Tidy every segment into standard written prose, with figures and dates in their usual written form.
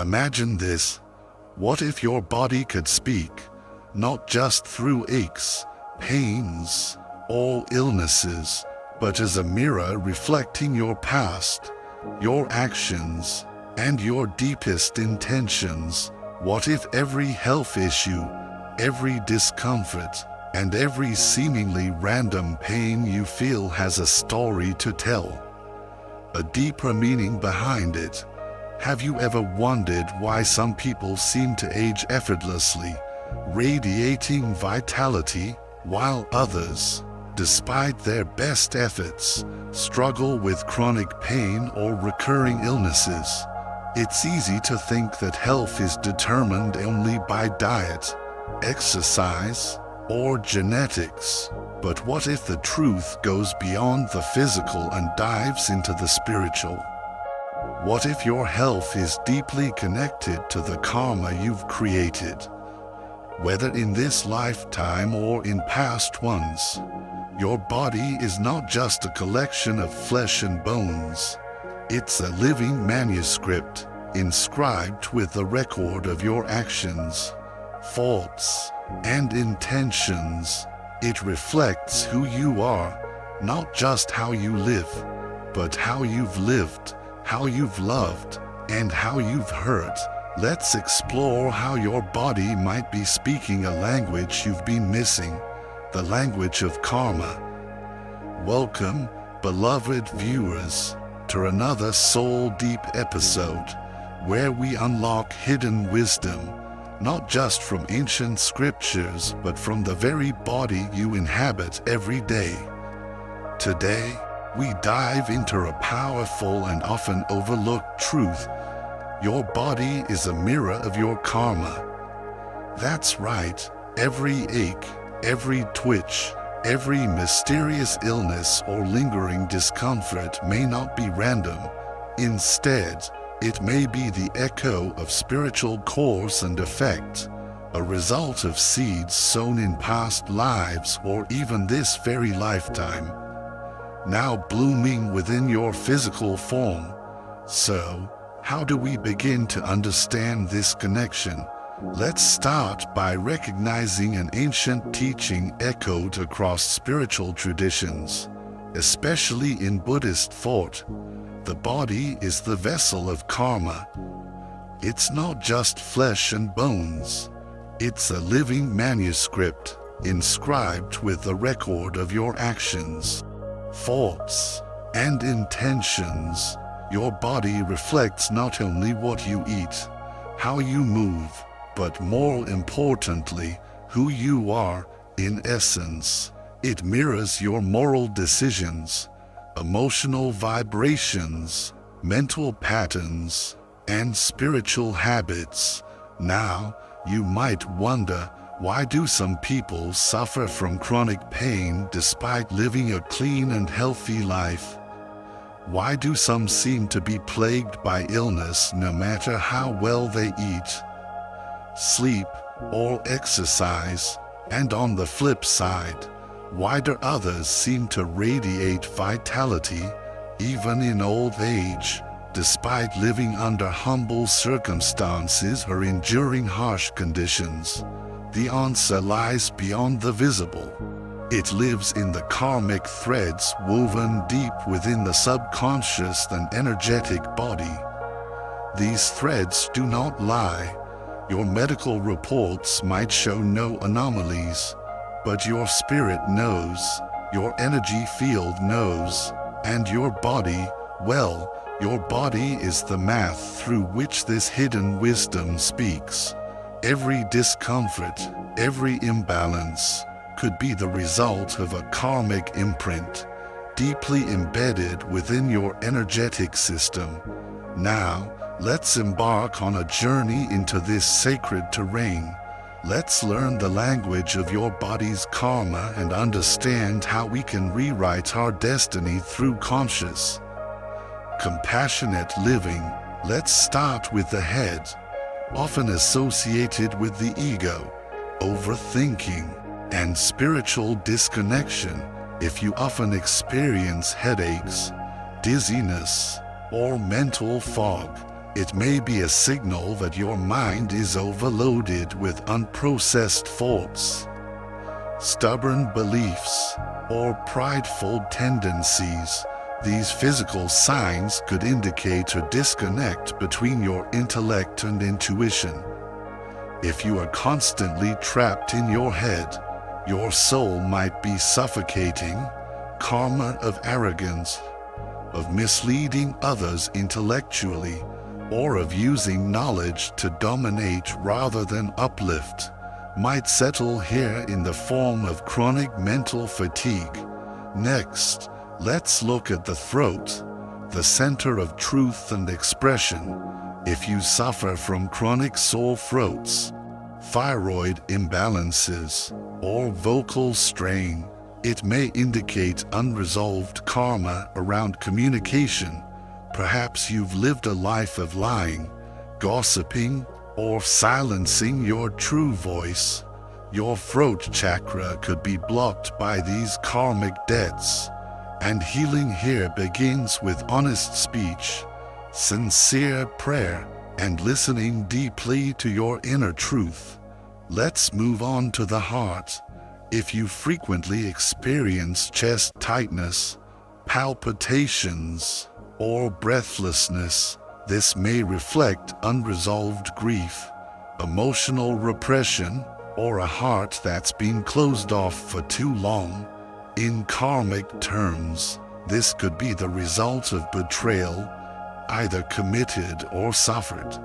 Imagine this. What if your body could speak, not just through aches, pains, or illnesses, but as a mirror reflecting your past, your actions, and your deepest intentions? What if every health issue, every discomfort, and every seemingly random pain you feel has a story to tell? A deeper meaning behind it. Have you ever wondered why some people seem to age effortlessly, radiating vitality, while others, despite their best efforts, struggle with chronic pain or recurring illnesses? It's easy to think that health is determined only by diet, exercise, or genetics. But what if the truth goes beyond the physical and dives into the spiritual? What if your health is deeply connected to the karma you've created? Whether in this lifetime or in past ones, your body is not just a collection of flesh and bones. It's a living manuscript, inscribed with the record of your actions, thoughts, and intentions. It reflects who you are, not just how you live, but how you've lived, how you've loved, and how you've hurt. Let's explore how your body might be speaking a language you've been missing, the language of karma. Welcome, beloved viewers, to another soul-deep episode, where we unlock hidden wisdom, not just from ancient scriptures, but from the very body you inhabit every day. Today, we dive into a powerful and often overlooked truth. Your body is a mirror of your karma. That's right, every ache, every twitch, every mysterious illness or lingering discomfort may not be random. Instead, it may be the echo of spiritual cause and effect, a result of seeds sown in past lives or even this very lifetime, now blooming within your physical form. So, how do we begin to understand this connection? Let's start by recognizing an ancient teaching echoed across spiritual traditions, especially in Buddhist thought. The body is the vessel of karma. It's not just flesh and bones. It's a living manuscript, inscribed with the record of your actions, thoughts, and intentions. Your body reflects not only what you eat, how you move, but more importantly, who you are in essence. It mirrors your moral decisions, emotional vibrations, mental patterns, and spiritual habits. Now, you might wonder, why do some people suffer from chronic pain despite living a clean and healthy life? Why do some seem to be plagued by illness no matter how well they eat, sleep, or exercise? And on the flip side, why do others seem to radiate vitality, even in old age, despite living under humble circumstances or enduring harsh conditions? The answer lies beyond the visible. It lives in the karmic threads woven deep within the subconscious and energetic body. These threads do not lie. Your medical reports might show no anomalies, but your spirit knows, your energy field knows, and your body, well, your body is the math through which this hidden wisdom speaks. Every discomfort, every imbalance, could be the result of a karmic imprint, deeply embedded within your energetic system. Now, let's embark on a journey into this sacred terrain. Let's learn the language of your body's karma and understand how we can rewrite our destiny through conscious, compassionate living. Let's start with the head, often associated with the ego, overthinking, and spiritual disconnection. If you often experience headaches, dizziness, or mental fog, It may be a signal that your mind is overloaded with unprocessed thoughts, stubborn beliefs, or prideful tendencies. These physical signs could indicate a disconnect between your intellect and intuition. If you are constantly trapped in your head, your soul might be suffocating. Karma of arrogance, of misleading others intellectually, or of using knowledge to dominate rather than uplift, might settle here in the form of chronic mental fatigue. Next, let's look at the throat, the center of truth and expression. If you suffer from chronic sore throats, thyroid imbalances, or vocal strain, it may indicate unresolved karma around communication. Perhaps you've lived a life of lying, gossiping, or silencing your true voice. Your throat chakra could be blocked by these karmic debts, and healing here begins with honest speech, sincere prayer, and listening deeply to your inner truth. Let's move on to the heart. If you frequently experience chest tightness, palpitations, or breathlessness, this may reflect unresolved grief, emotional repression, or a heart that's been closed off for too long. In karmic terms, this could be the result of betrayal, either committed or suffered.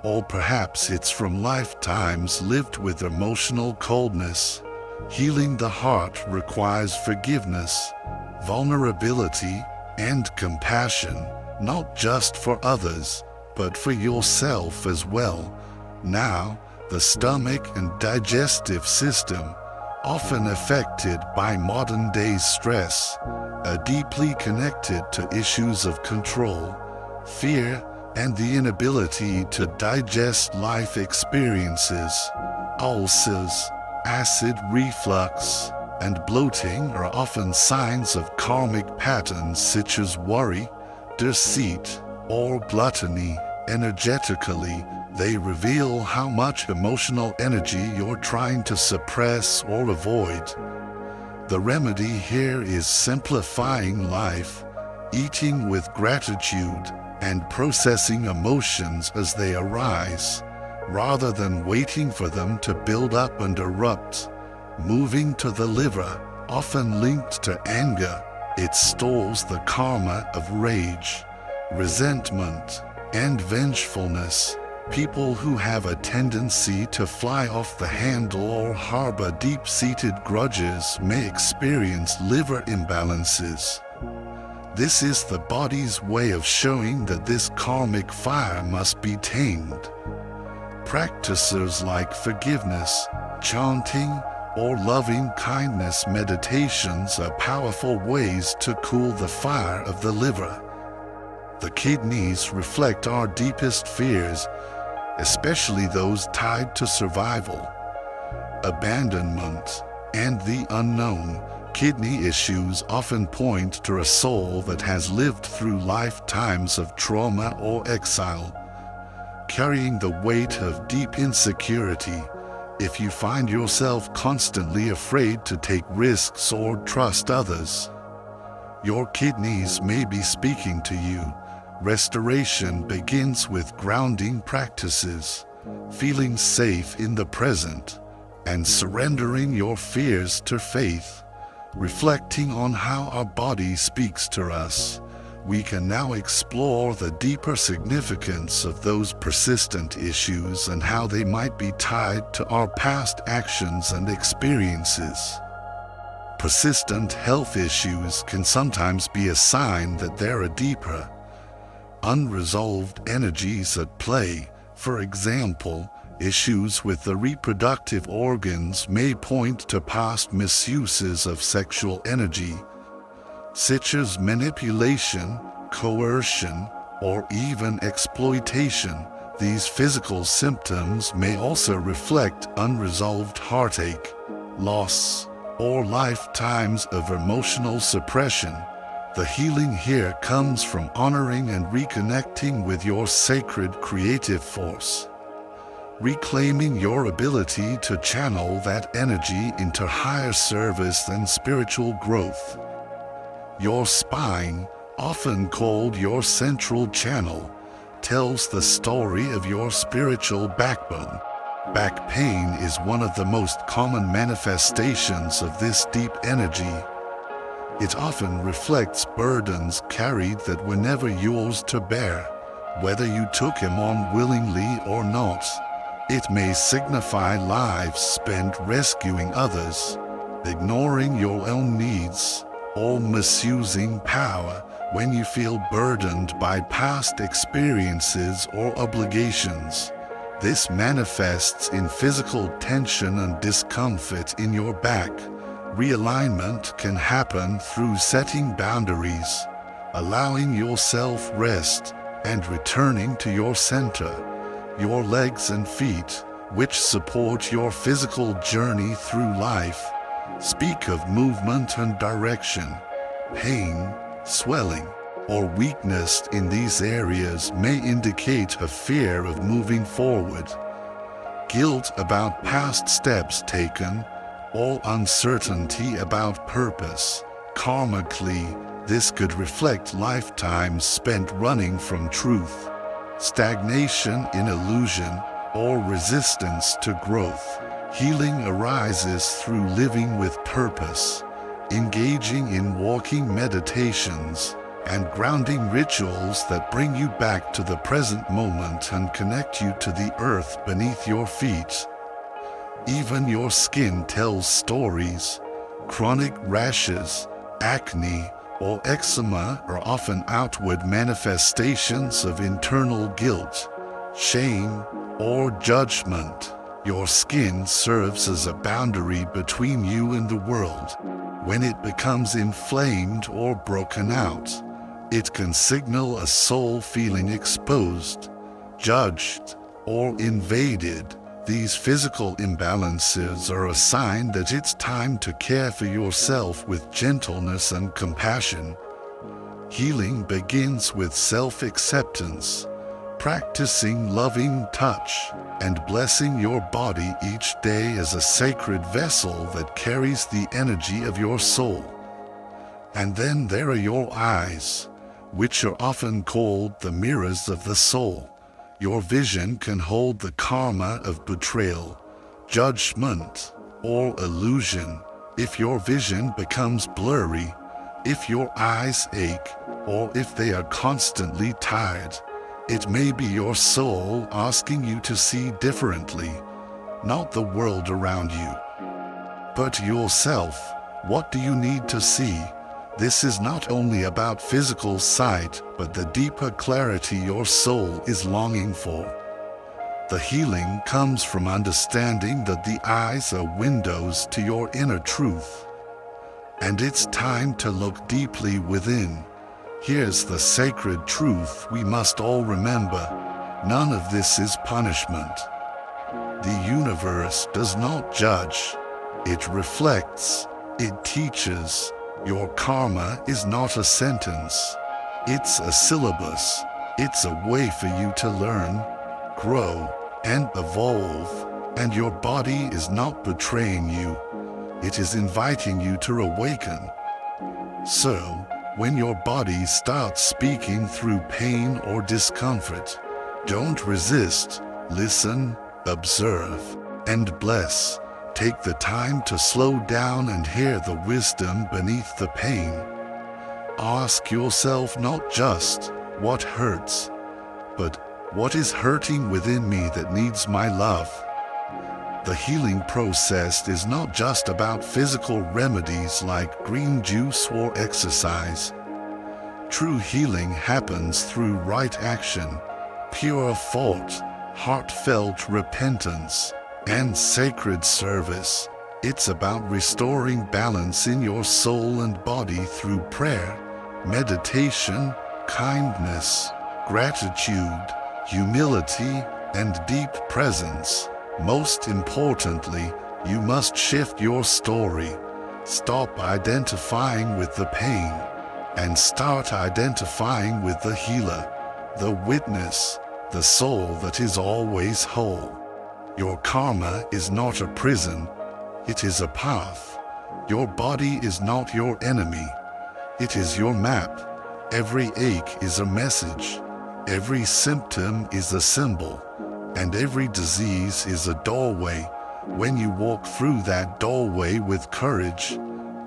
Or perhaps it's from lifetimes lived with emotional coldness. Healing the heart requires forgiveness, vulnerability, and compassion, not just for others, but for yourself as well. Now, the stomach and digestive system, often affected by modern-day stress, are deeply connected to issues of control, fear, and the inability to digest life experiences. Ulcers, acid reflux, and bloating are often signs of karmic patterns such as worry, deceit, or gluttony. Energetically, they reveal how much emotional energy you're trying to suppress or avoid. The remedy here is simplifying life, eating with gratitude, and processing emotions as they arise, rather than waiting for them to build up and erupt. Moving to the liver, often linked to anger, it stores the karma of rage, resentment, and vengefulness. People who have a tendency to fly off the handle or harbor deep-seated grudges may experience liver imbalances. This is the body's way of showing that this karmic fire must be tamed. Practices like forgiveness, chanting, or loving-kindness meditations are powerful ways to cool the fire of the liver. The kidneys reflect our deepest fears, especially those tied to survival, abandonment, and the unknown. Kidney issues often point to a soul that has lived through lifetimes of trauma or exile, carrying the weight of deep insecurity. If you find yourself constantly afraid to take risks or trust others, your kidneys may be speaking to you. Restoration begins with grounding practices, feeling safe in the present, and surrendering your fears to faith. Reflecting on how our body speaks to us, we can now explore the deeper significance of those persistent issues and how they might be tied to our past actions and experiences. Persistent health issues can sometimes be a sign that there are deeper, unresolved energies at play. For example, issues with the reproductive organs may point to past misuses of sexual energy, such as manipulation, coercion, or even exploitation. These physical symptoms may also reflect unresolved heartache, loss, or lifetimes of emotional suppression. The healing here comes from honoring and reconnecting with your sacred creative force, reclaiming your ability to channel that energy into higher service and spiritual growth. Your spine, often called your central channel, tells the story of your spiritual backbone. Back pain is one of the most common manifestations of this deep energy. It often reflects burdens carried that were never yours to bear, whether you took them on willingly or not. It may signify lives spent rescuing others, ignoring your own needs, or misusing power when you feel burdened by past experiences or obligations. This manifests in physical tension and discomfort in your back. Realignment can happen through setting boundaries, allowing yourself rest, and returning to your center. Your legs and feet, which support your physical journey through life, speak of movement and direction. Pain, swelling, or weakness in these areas may indicate a fear of moving forward, guilt about past steps taken, or uncertainty about purpose. Karmically, this could reflect lifetimes spent running from truth, stagnation in illusion, or resistance to growth. Healing arises through living with purpose, engaging in walking meditations, and grounding rituals that bring you back to the present moment and connect you to the earth beneath your feet. Even your skin tells stories. Chronic rashes, acne, or eczema are often outward manifestations of internal guilt, shame, or judgment. Your skin serves as a boundary between you and the world. When it becomes inflamed or broken out, it can signal a soul feeling exposed, judged, or invaded. These physical imbalances are a sign that it's time to care for yourself with gentleness and compassion. Healing begins with self-acceptance, practicing loving touch, and blessing your body each day as a sacred vessel that carries the energy of your soul. And then there are your eyes, which are often called the mirrors of the soul. Your vision can hold the karma of betrayal, judgment, or illusion. If your vision becomes blurry, if your eyes ache, or if they are constantly tired, it may be your soul asking you to see differently, not the world around you, but yourself. What do you need to see? This is not only about physical sight, but the deeper clarity your soul is longing for. The healing comes from understanding that the eyes are windows to your inner truth. And it's time to look deeply within. Here's the sacred truth we must all remember. None of this is punishment. The universe does not judge. It reflects. It teaches. Your karma is not a sentence. It's a syllabus. It's a way for you to learn, grow, and evolve. And your body is not betraying you. It is inviting you to awaken. So, when your body starts speaking through pain or discomfort, don't resist. Listen, observe, and bless. Take the time to slow down and hear the wisdom beneath the pain. Ask yourself not just what hurts, but what is hurting within me that needs my love. The healing process is not just about physical remedies like green juice or exercise. True healing happens through right action, pure thought, heartfelt repentance, and sacred service. It's about restoring balance in your soul and body through prayer, meditation, kindness, gratitude, humility, and deep presence. Most importantly, you must shift your story. Stop identifying with the pain. and start identifying with the healer, the witness, the soul that is always whole. Your karma is not a prison, it is a path. Your body is not your enemy, it is your map. Every ache is a message, every symptom is a symbol, and every disease is a doorway. When you walk through that doorway with courage,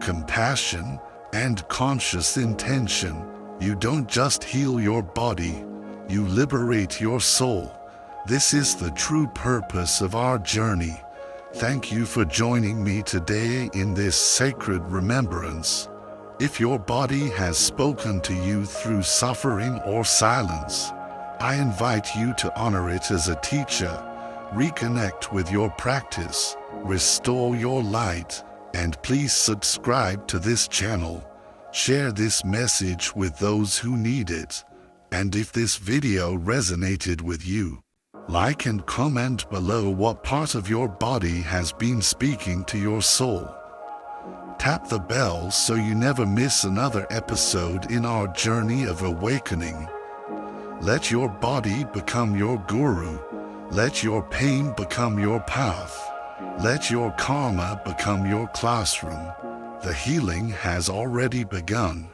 compassion, and conscious intention, you don't just heal your body, you liberate your soul. This is the true purpose of our journey. Thank you for joining me today in this sacred remembrance. If your body has spoken to you through suffering or silence, I invite you to honor it as a teacher. Reconnect with your practice, restore your light, and please subscribe to this channel. Share this message with those who need it. And if this video resonated with you, like and comment below what part of your body has been speaking to your soul. Tap the bell so you never miss another episode in our journey of awakening. Let your body become your guru. Let your pain become your path. Let your karma become your classroom. The healing has already begun.